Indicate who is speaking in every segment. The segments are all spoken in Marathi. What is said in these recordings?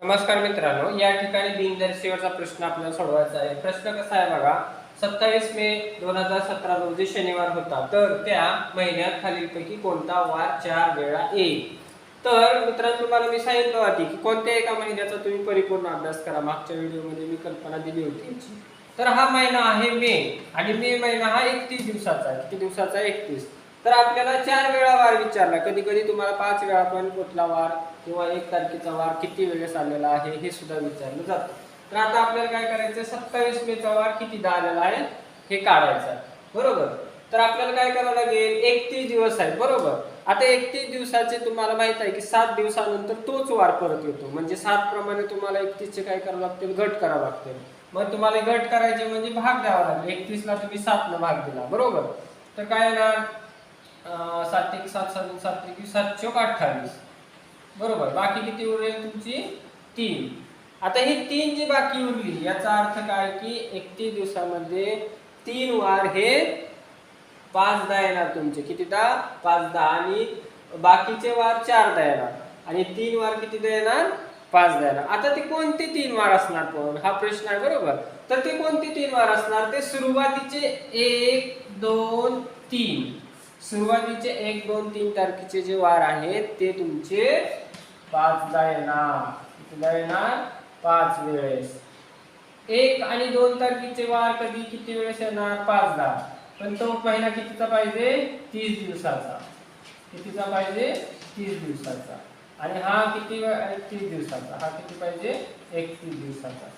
Speaker 1: नमस्कार मित्रांनो, या ठिकाणी दिनदर्शिकेचा प्रश्न आपल्याला सोडवायचा आहे। प्रश्न कसा आहे बघा, 27 मे 2017 रोजी शनिवार होता, तर त्या महिन्यात खालीलपैकी कोणता वार 4 वेळा येईल? तर मित्रांनो, तुम्हाला मी सांगितलं होतं की कोणत्या एका महिन्याचा तुम्ही परिपूर्ण अभ्यास करा। मागच्या व्हिडिओमध्ये मी कल्पना दिली होती। तर हा महिना आहे मे, आणि मे महिना हा 31 दिवसाचा आहे। किती दिवसाचा आहे? 31। तर आपल्याला 4 वेळा वार विचारला, कधी कधी तुम्हाला 5 वेळा पण कुठला वार किंवा 1 तारखेचा वार किती वेळेस आलेला आहे हे सुद्धा विचारलं जातं। तर आता आपल्याला काय करायचं, 27 मेचा वार कितीदा आलेला आहे हे काढायचं आहे, बरोबर। तर आपल्याला काय करावं लागेल, 31 दिवस आहेत, बरोबर। आता 31 दिवसाचे तुम्हाला माहित आहे की 7 दिवसानंतर तोच वार परत येतो, म्हणजे 7 प्रमाणे तुम्हाला 31 चे काय करावं लागतील, गट करावं लागतील। मग तुम्हाला गट करायचे म्हणजे भाग द्यावा लागेल। 31 ला तुम्ही 7 ने भाग दिला, बरोबर। तर काय येणार, 7 1 7 7 7 1 7 चौक 28, बरोबर। बाकी किती उरलेल तुमची 3। आता ही 3 जी बाकी उरली, याचा अर्थ काय की 31 दिवसामध्ये 3 वार हे 5दा येणार तुमचे। कितीदा? 5दा। आणि बाकीचे वार 4दा येणार, आणि 3 वार कितीदा येणार? 5दा येणार। आता ते कोणते 3 वार असणार पण हा प्रश्न आहे, बरोबर। तर ते कोणते 3 वार असणार, ते सुरुवातीचे 1 2 3, सुरुवातीचे 1 2 3 तारखेचे जे वार आहेत ते तुमचे 5दा येणार। कितीदा येणार? 5 वेळेस। 1 आणि 2 तारखेचे वार कधी किती वेळेस येणार? 5दा। पण तो महिना कितीचा पाहिजे? 30 दिवसाचा। कितीचा पाहिजे? 30 दिवसाचा। आणि हा किती 30 दिवसाचा, हा किती पाहिजे? 31 दिवसाचा।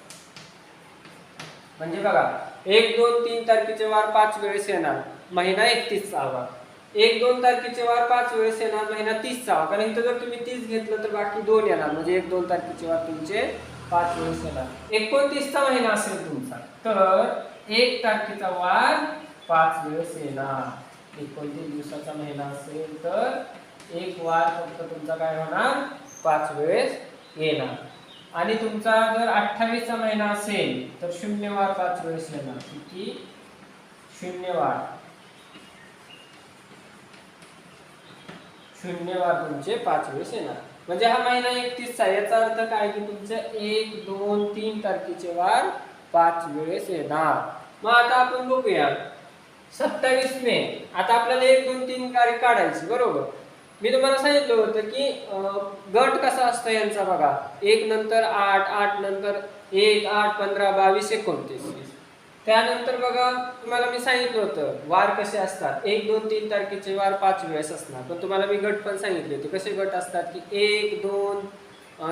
Speaker 1: म्हणजे बघा, 1 2 3 तारखेचे वार 5 वेळेस येणार, महिना 31 चा हवा। 1 2 तारखेचे वार 5 वेळेस येणार, महिना 30 चा हवा। कारण इथं जर तुम्ही 30 घेतलं तर बाकी 2 येणार, म्हणजे 1 2 तारखेचे वार तुमचे 5 वेळेस येणार। 29 चा महिना असेल तुमचा, तर 1 तारखेचा वार 5 वेळेस येणार। 29 दिवसाचा महिना असेल तर एक वार फक्त तुमचा काय होणार? 5 वेळेस येणार। आणि तुमचा जर 28 चा महिना असेल तर 0 वार 5 वेळेस येणार। किती? 0 वार, 0 वार तुमचे 5 वेळेस येणार। म्हणजे हा महिना 31 चा, याचा अर्थ काय की तुमचे 1 2 3 तारखेचे वार 5 वेळेस येणार। मग आता आपण बघूया 27 मे। आता आपल्याला 1 2 3 तारीख काढायची, बरोबर। मी तुम्हाला सांगितलं होतं की गट कसा असतो यांचा बघा, 1 नंतर 8, 8 नंतर 1 8 15 22 29। त्यानंतर बघा, तुम्हाला मी सांगितलं होतं वार कसे असतात, 1 2 3 तारखेचे वार 5 वेळेस असणार। पण तुम्हाला मी गट पण सांगितले होते, कसे गट असतात की 1 2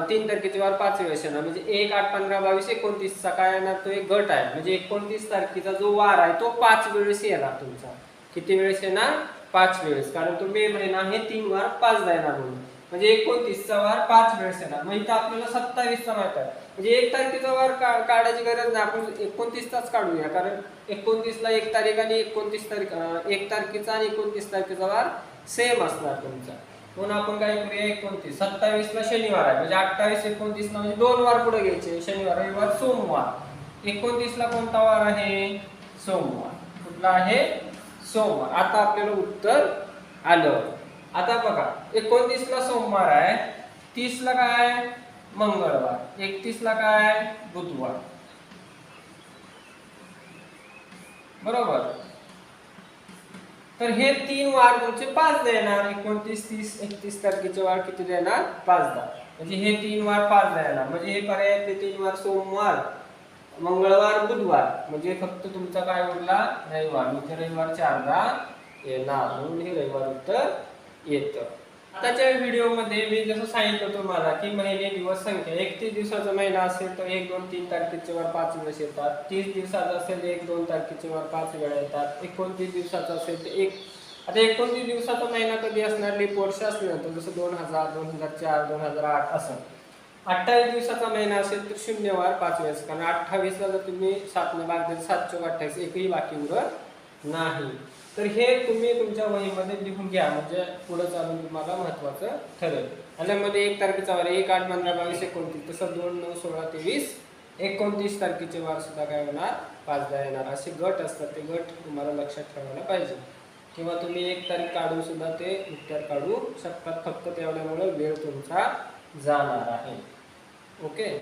Speaker 1: 3 तारखेचे वार 5 वेळेस येणार, म्हणजे 1 8 15 22 29 चा काय येणार, तो एक गट आहे। म्हणजे 29 तारखेचा जो वार आहे तो 5 वेळेस येणार तुमचा। किती वेळेस येणार? 5 वेळेस। कारण तो मे महिना आहे, 3 वार 5दा येणार, म्हणून म्हणजे 29 चा वार 5 वेळेस येणार। मग इथं आपल्याला 27 चा माहित आहे, म्हणजे 1 तारखेचा वार काढायची गरज नाही, आपण 29 चाच काढूया। कारण 29 ला 1 तारीख आणि 29 तारीख 1 तारखेचा आणि 29 तारखेचा वार सेम असणार तुमचा, म्हणून आपण काय करूया, 29 27 ला शनिवार आहे, म्हणजे 28 29 ला म्हणजे 2 वार पुढे घ्यायचे, शनिवार रविवार सोमवार। 29 ला कोणता वार आहे? सोमवार। कुठला आहे? सोमवार। आता आपल्याला उत्तर आलं। आता बघा, 29 ला सोमवार आहे, 30 ला काय? मंगळवार, 31 ला काय? बुधवार, बरोबर। तर हे 3 वार तुमचे 5दा येणार। 29 30 31 तारखेचे वार किती येणार? 5दा। म्हणजे हे 3 वार 5दा येणार। म्हणजे हे पर्यायातले 3 वार सोमवार मंगळवार बुधवार, म्हणजे फक्त तुमचा काय उरला? रविवार। म्हणजे रविवार 4दा येणार, म्हणून हे रविवार उत्तर येतं। आताच्या व्हिडिओमध्ये मी जसं सांगितलं तुम्हाला की महिने दिवस संख्या, 31 दिवसाचा महिना असेल तर 1 2 3 तारखेचे वार 5 वेळेस येतात। 30 दिवसाचा असेल 1 2 तारखेचे वार 5 वेळा येतात। 29 दिवसाचा असेल तर आता 29 दिवसाचा महिना कधी असणार? लीप वर्ष असणार, तर जसं 2000 2004 2008 असं। 28 दिवसाचा महिना असेल तर 0 वार 5 वेळेस, कारण 28 ला जर तुम्ही 7 ने भाग दिले 7 चौक 28, एकही बाकी उरत नाही। तर हे तुम्ही तुमच्या वहीमध्ये लिहून घ्या, म्हणजे पुढे चालून तुम्हाला महत्त्वाचं ठरेल। यामध्ये 1 तारखेचा वार 1 8 15 22 29, तसं 2 9 16 23 29 तारखेचे वार सुद्धा काय होणार? 5दा येणार। असे गट असतात, ते गट तुम्हाला लक्षात ठेवायला पाहिजे, किंवा तुम्ही 1 तारीख काढून सुद्धा ते उत्तर काढू शकतात, फक्त तेवढ्यामुळे वेळ तुमचा जाणार आहे। ओके.